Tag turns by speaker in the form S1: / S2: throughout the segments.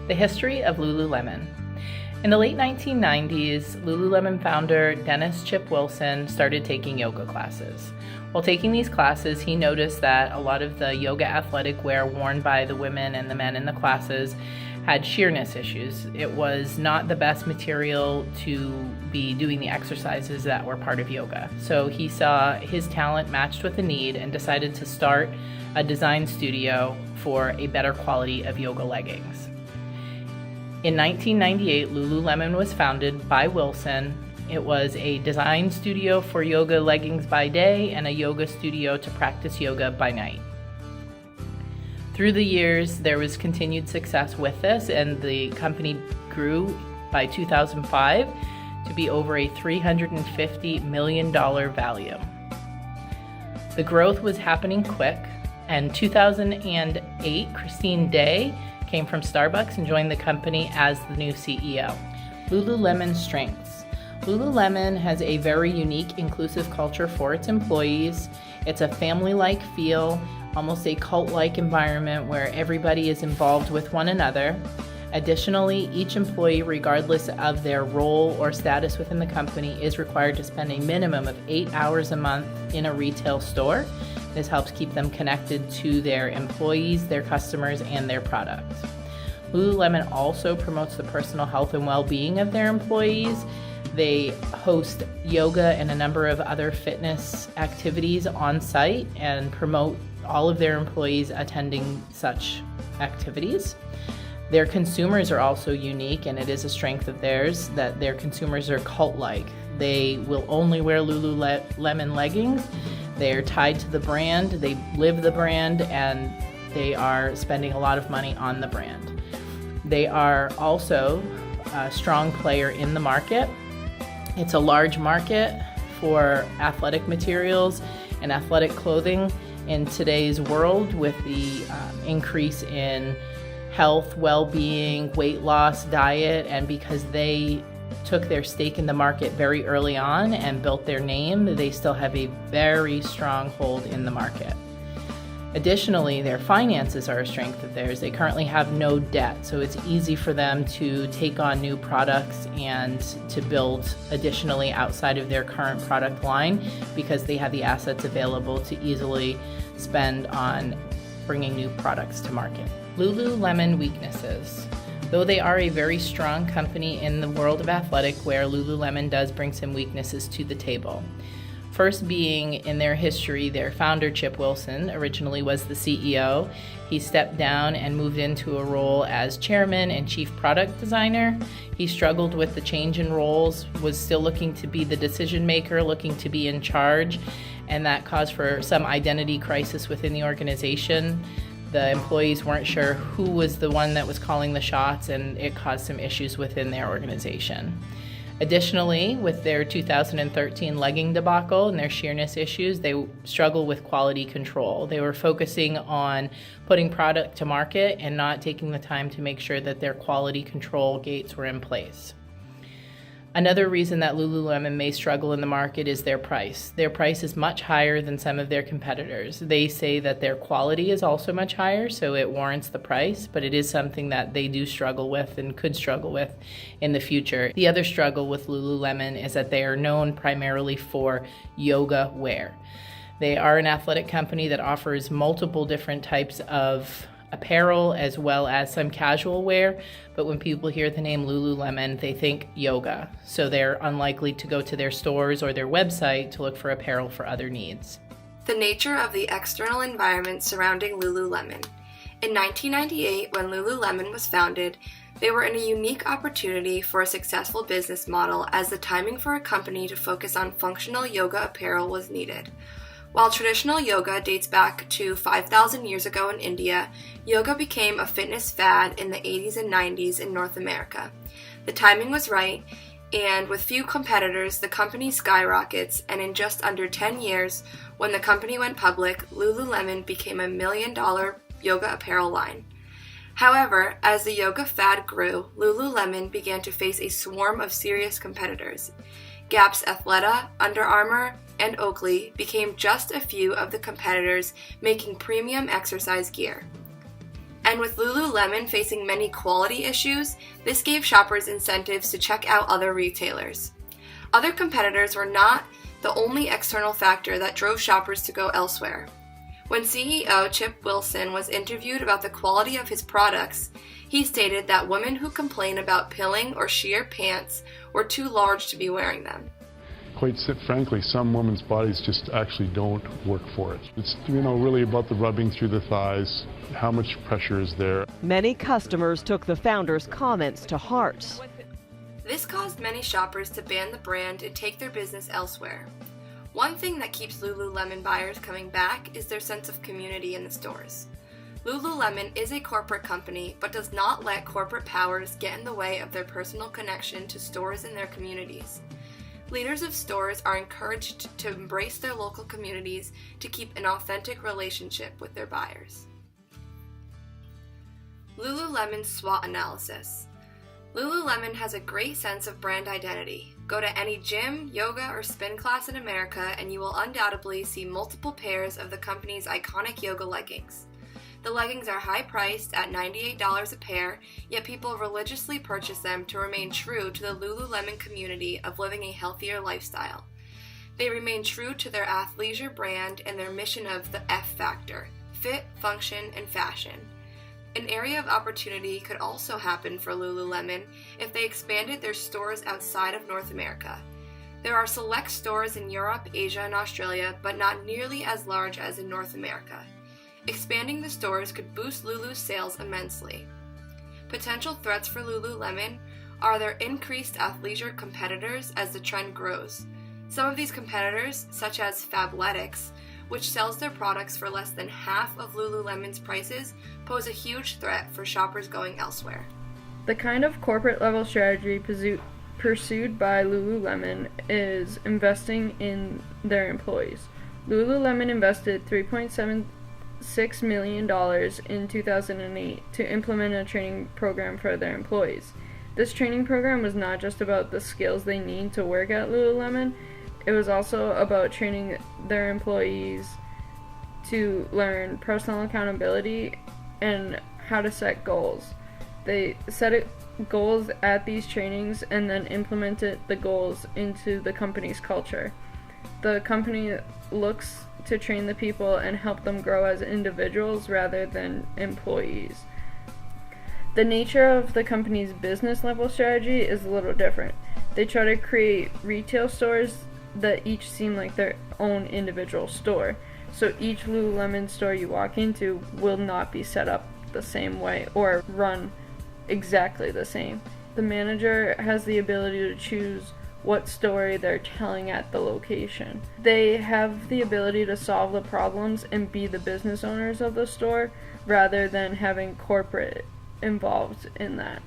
S1: The history of Lululemon. In the late 1990s, Lululemon founder Dennis "Chip" Wilson started taking yoga classes. While taking these classes, he noticed that a lot of the yoga athletic wear worn by the women and the men in the classes had sheerness issues. It was not the best material to be doing the exercises that were part of yoga. So he saw his talent matched with the need and decided to start a design studio for a better quality of yoga leggings. In 1998, Lululemon was founded by Wilson. It was a design studio for yoga leggings by day and a yoga studio to practice yoga by night. Through the years, there was continued success with this, and the company grew by 2005 to be over a $350 million value. The growth was happening quick, and 2008, Christine Day came from Starbucks and joined the company as the new CEO. Lululemon's strengths. Lululemon has a very unique, inclusive culture for its employees. It's a family-like feel, almost a cult-like environment where everybody is involved with one another. Additionally, each employee, regardless of their role or status within the company, is required to spend a minimum of 8 hours a month in a retail store. This helps keep them connected to their employees, their customers, and their products. Lululemon also promotes the personal health and well-being of their employees. They host yoga and a number of other fitness activities on site and promote all of their employees attending such activities. Their consumers are also unique, and it is a strength of theirs that their consumers are cult-like. They will only wear Lululemon leggings. They are tied to the brand, they live the brand, and they are spending a lot of money on the brand. They are also a strong player in the market. It's a large market for athletic materials and athletic clothing in today's world with the increase in health, well-being, weight loss, diet, and because they took their stake in the market very early on and built their name, they still have a very strong hold in the market. Additionally, their finances are a strength of theirs. They currently have no debt, so it's easy for them to take on new products and to build additionally outside of their current product line because they have the assets available to easily spend on bringing new products to market. Lululemon weaknesses. Though they are a very strong company in the world of athletic wear, Lululemon does bring some weaknesses to the table. First being, in their history, their founder, Chip Wilson, originally was the CEO. He stepped down and moved into a role as chairman and chief product designer. He struggled with the change in roles, was still looking to be the decision maker, looking to be in charge, and that caused for some identity crisis within the organization. The employees weren't sure who was the one that was calling the shots, and it caused some issues within their organization. Additionally, with their 2013 legging debacle and their sheerness issues, they struggle with quality control. They were focusing on putting product to market and not taking the time to make sure that their quality control gates were in place. Another reason that Lululemon may struggle in the market is their price. Their price is much higher than some of their competitors. They say that their quality is also much higher, so it warrants the price, but it is something that they do struggle with and could struggle with in the future. The other struggle with Lululemon is that they are known primarily for yoga wear. They are an athletic company that offers multiple different types of apparel as well as some casual wear, but when people hear the name Lululemon, they think yoga, so they're unlikely to go to their stores or their website to look for apparel for other needs.
S2: The nature of the external environment surrounding Lululemon. In 1998, when Lululemon was founded, they were in a unique opportunity for a successful business model as the timing for a company to focus on functional yoga apparel was needed. While traditional yoga dates back to 5,000 years ago in India, yoga became a fitness fad in the 80s and 90s in North America. The timing was right, and with few competitors, the company skyrockets, and in just under 10 years, when the company went public, Lululemon became a $1 million yoga apparel line. However, as the yoga fad grew, Lululemon began to face a swarm of serious competitors. Gap's Athleta, Under Armour, and Oakley became just a few of the competitors making premium exercise gear. And with Lululemon facing many quality issues, this gave shoppers incentives to check out other retailers. Other competitors were not the only external factor that drove shoppers to go elsewhere. When CEO Chip Wilson was interviewed about the quality of his products, he stated that women who complain about pilling or sheer pants were too large to be wearing them.
S3: Quite frankly, some women's bodies just actually don't work for it. It's, really about the rubbing through the thighs, how much pressure is there.
S4: Many customers took the founder's comments to heart.
S2: This caused many shoppers to ban the brand and take their business elsewhere. One thing that keeps Lululemon buyers coming back is their sense of community in the stores. Lululemon is a corporate company, but does not let corporate powers get in the way of their personal connection to stores and their communities. Leaders of stores are encouraged to embrace their local communities to keep an authentic relationship with their buyers. Lululemon SWOT analysis. Lululemon has a great sense of brand identity. Go to any gym, yoga, or spin class in America and you will undoubtedly see multiple pairs of the company's iconic yoga leggings. The leggings are high-priced at $98 a pair, yet people religiously purchase them to remain true to the Lululemon community of living a healthier lifestyle. They remain true to their athleisure brand and their mission of the F factor: fit, function, and fashion. An area of opportunity could also happen for Lululemon if they expanded their stores outside of North America. There are select stores in Europe, Asia, and Australia, but not nearly as large as in North America. Expanding the stores could boost Lulu's sales immensely. Potential threats for Lululemon are their increased athleisure competitors as the trend grows. Some of these competitors, such as Fabletics, which sells their products for less than half of Lululemon's prices, pose a huge threat for shoppers going elsewhere.
S5: The kind of corporate level strategy pursued by Lululemon is investing in their employees. Lululemon invested $3.76 million in 2008 to implement a training program for their employees. This training program was not just about the skills they need to work at Lululemon, it was also about training their employees to learn personal accountability and how to set goals. They set goals at these trainings and then implemented the goals into the company's culture. The company looks to train the people and help them grow as individuals rather than employees. The nature of the company's business level strategy is a little different. They try to create retail stores that each seem like their own individual store. So each Lululemon store you walk into will not be set up the same way or run exactly the same. The manager has the ability to choose what story they're telling at the location. They have the ability to solve the problems and be the business owners of the store rather than having corporate involved in that.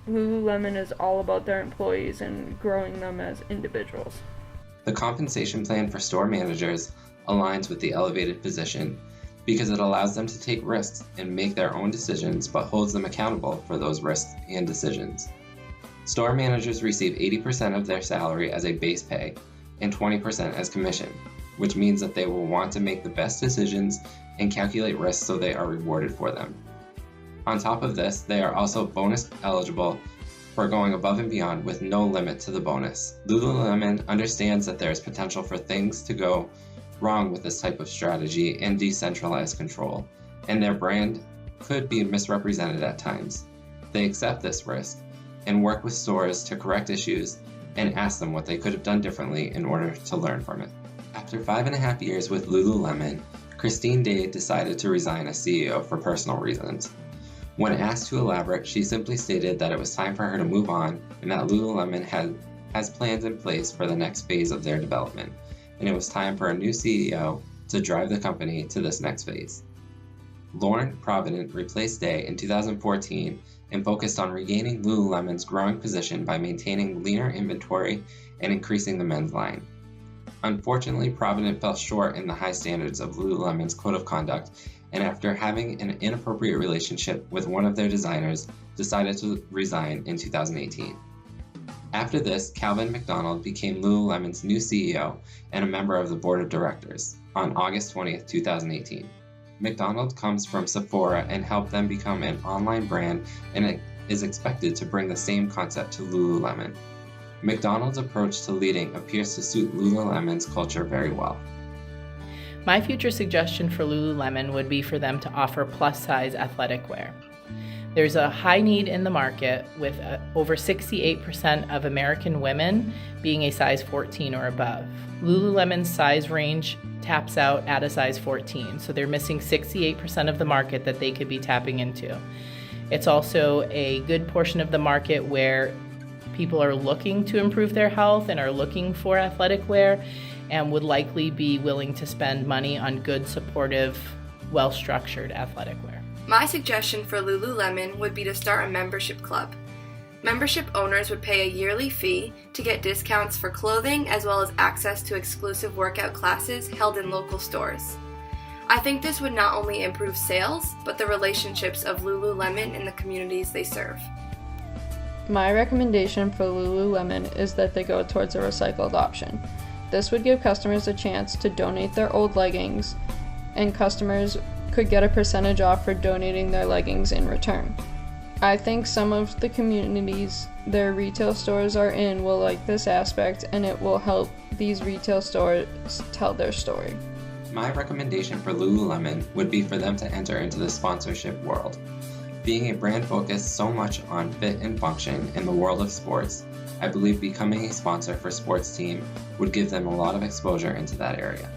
S5: Lululemon is all about their employees and growing them as individuals.
S6: The compensation plan for store managers aligns with the elevated position because it allows them to take risks and make their own decisions but holds them accountable for those risks and decisions. Store managers receive 80% of their salary as a base pay and 20% as commission, which means that they will want to make the best decisions and calculate risks so they are rewarded for them. On top of this, they are also bonus eligible for going above and beyond with no limit to the bonus. Lululemon understands that there is potential for things to go wrong with this type of strategy and decentralized control, and their brand could be misrepresented at times. They accept this risk and work with stores to correct issues and ask them what they could have done differently in order to learn from it. After 5.5 years with Lululemon, Christine Day decided to resign as CEO for personal reasons. When asked to elaborate, she simply stated that it was time for her to move on and that Lululemon has plans in place for the next phase of their development, and it was time for a new CEO to drive the company to this next phase. Lauren Provident replaced Day in 2014 and focused on regaining Lululemon's growing position by maintaining leaner inventory and increasing the men's line. Unfortunately, Provident fell short in the high standards of Lululemon's code of conduct, and after having an inappropriate relationship with one of their designers, decided to resign in 2018. After this, Calvin McDonald became Lululemon's new CEO and a member of the board of directors on August 20th, 2018. McDonald's comes from Sephora and helped them become an online brand, and it is expected to bring the same concept to Lululemon. McDonald's approach to leading appears to suit Lululemon's culture very well.
S1: My future suggestion for Lululemon would be for them to offer plus-size athletic wear. There's a high need in the market, with over 68% of American women being a size 14 or above. Lululemon's size range taps out at a size 14, so they're missing 68% of the market that they could be tapping into. It's also a good portion of the market where people are looking to improve their health and are looking for athletic wear and would likely be willing to spend money on good, supportive, well-structured athletic wear.
S2: My suggestion for Lululemon would be to start a membership club. Membership owners would pay a yearly fee to get discounts for clothing as well as access to exclusive workout classes held in local stores. I think this would not only improve sales, but the relationships of Lululemon in the communities they serve.
S5: My recommendation for Lululemon is that they go towards a recycled option. This would give customers a chance to donate their old leggings, and customers could get a percentage off for donating their leggings in return. I think some of the communities their retail stores are in will like this aspect, and it will help these retail stores tell their story.
S6: My recommendation for Lululemon would be for them to enter into the sponsorship world. Being a brand focused so much on fit and function in the world of sports, I believe becoming a sponsor for sports team would give them a lot of exposure into that area.